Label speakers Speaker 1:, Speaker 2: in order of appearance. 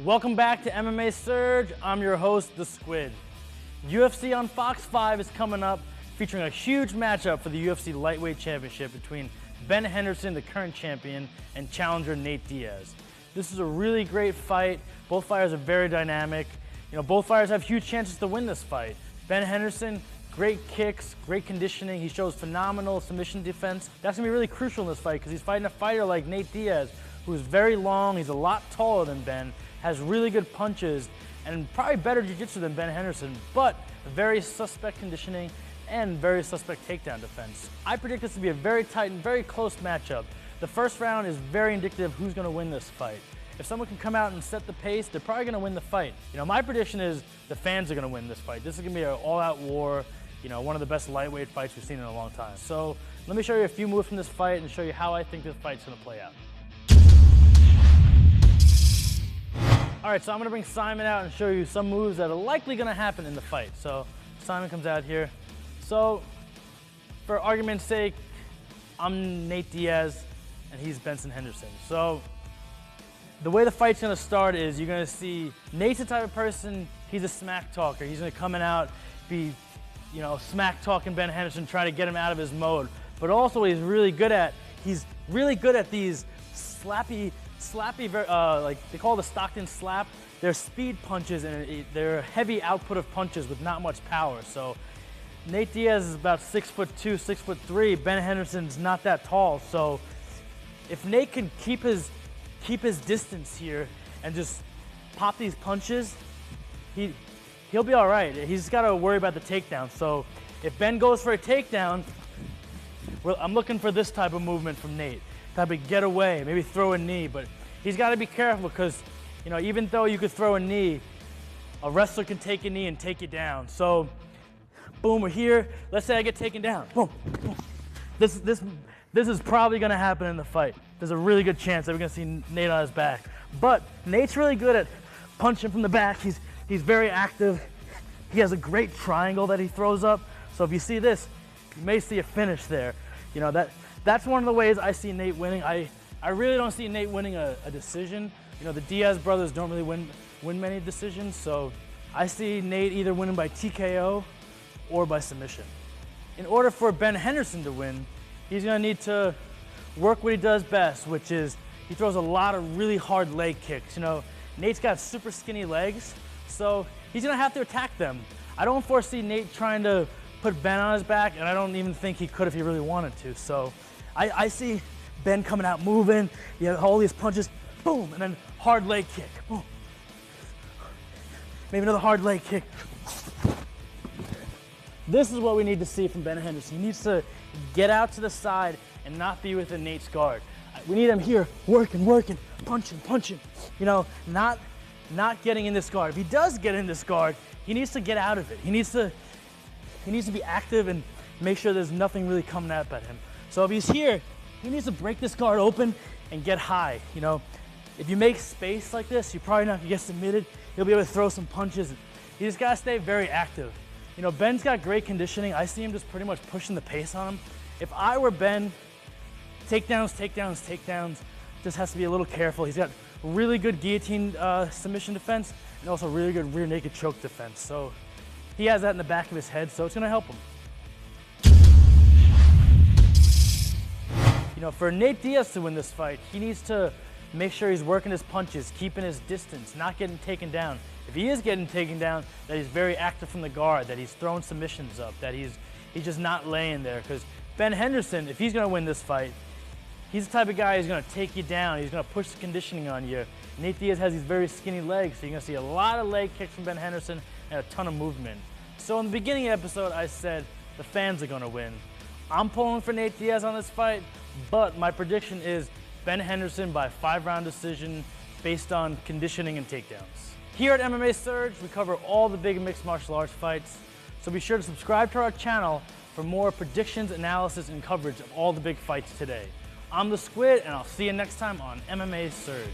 Speaker 1: Welcome back to MMA Surge. I'm your host, The Squid. UFC on Fox 5 is coming up, featuring a huge matchup for the UFC Lightweight Championship between Ben Henderson, the current champion, and challenger Nate Diaz. This is a really great fight. Both fighters are very dynamic. Both fighters have huge chances to win this fight. Ben Henderson, great kicks, great conditioning. He shows phenomenal submission defense. That's gonna be really crucial in this fight because he's fighting a fighter like Nate Diaz, who's very long. He's a lot taller than Ben, has really good punches, and probably better jiu-jitsu than Ben Henderson, but very suspect conditioning and very suspect takedown defense. I predict this to be a very tight and very close matchup. The first round is very indicative of who's gonna win this fight. If someone can come out and set the pace, they're probably gonna win the fight. My prediction is the fans are gonna win this fight. This is gonna be an all-out war, one of the best lightweight fights we've seen in a long time. So let me show you a few moves from this fight and show you how I think this fight's gonna play out. All right, so I'm gonna bring Simon out and show you some moves that are likely gonna happen in the fight. So Simon comes out here. So for argument's sake, I'm Nate Diaz and he's Benson Henderson. So the way the fight's gonna start is you're gonna see Nate's the type of person, he's a smack talker. He's gonna come out, be, smack talking Ben Henderson, trying to get him out of his mode. But also what he's really good at these slappy, like they call it the Stockton slap. They're speed punches and they're heavy output of punches with not much power. So Nate Diaz is about 6'2", 6'3". Ben Henderson's not that tall. So if Nate can keep his distance here and just pop these punches, he'll be all right. He's got to worry about the takedown. So if Ben goes for a takedown, I'm looking for this type of movement from Nate. Type of get away, maybe throw a knee, but he's got to be careful because, even though you could throw a knee, a wrestler can take a knee and take you down. So, boom, we're here. Let's say I get taken down. Boom, boom. This is probably going to happen in the fight. There's a really good chance that we're going to see Nate on his back. But Nate's really good at punching from the back. He's very active. He has a great triangle that he throws up. So if you see this, you may see a finish there. That's one of the ways I see Nate winning. I really don't see Nate winning a decision. The Diaz brothers don't really win many decisions, so I see Nate either winning by TKO or by submission. In order for Ben Henderson to win, he's gonna need to work what he does best, which is he throws a lot of really hard leg kicks. Nate's got super skinny legs, so he's gonna have to attack them. I don't foresee Nate trying to put Ben on his back, and I don't even think he could if he really wanted to. So I see Ben coming out moving, all these punches, boom, and then hard leg kick, boom. Maybe another hard leg kick. This is what we need to see from Ben Henderson. He needs to get out to the side and not be within Nate's guard. We need him here, working, punching, not getting in this guard. If he does get in this guard, he needs to get out of it. He needs to be active and make sure there's nothing really coming up at him. So if he's here, he needs to break this guard open and get high. If you make space like this, you're probably not gonna get submitted. He'll be able to throw some punches. You just gotta stay very active. Ben's got great conditioning. I see him just pretty much pushing the pace on him. If I were Ben, takedowns, just has to be a little careful. He's got really good guillotine submission defense and also really good rear naked choke defense. So he has that in the back of his head, so it's gonna help him. For Nate Diaz to win this fight, he needs to make sure he's working his punches, keeping his distance, not getting taken down. If he is getting taken down, that he's very active from the guard, that he's throwing submissions up, that he's just not laying there. Because Ben Henderson, if he's gonna win this fight, he's the type of guy who's gonna take you down. He's gonna push the conditioning on you. Nate Diaz has these very skinny legs, so you're gonna see a lot of leg kicks from Ben Henderson and a ton of movement. So in the beginning of the episode, I said the fans are gonna win. I'm pulling for Nate Diaz on this fight, but my prediction is Ben Henderson by 5-round decision based on conditioning and takedowns. Here at MMA Surge, we cover all the big mixed martial arts fights, so be sure to subscribe to our channel for more predictions, analysis, and coverage of all the big fights today. I'm The Squid, and I'll see you next time on MMA Surge.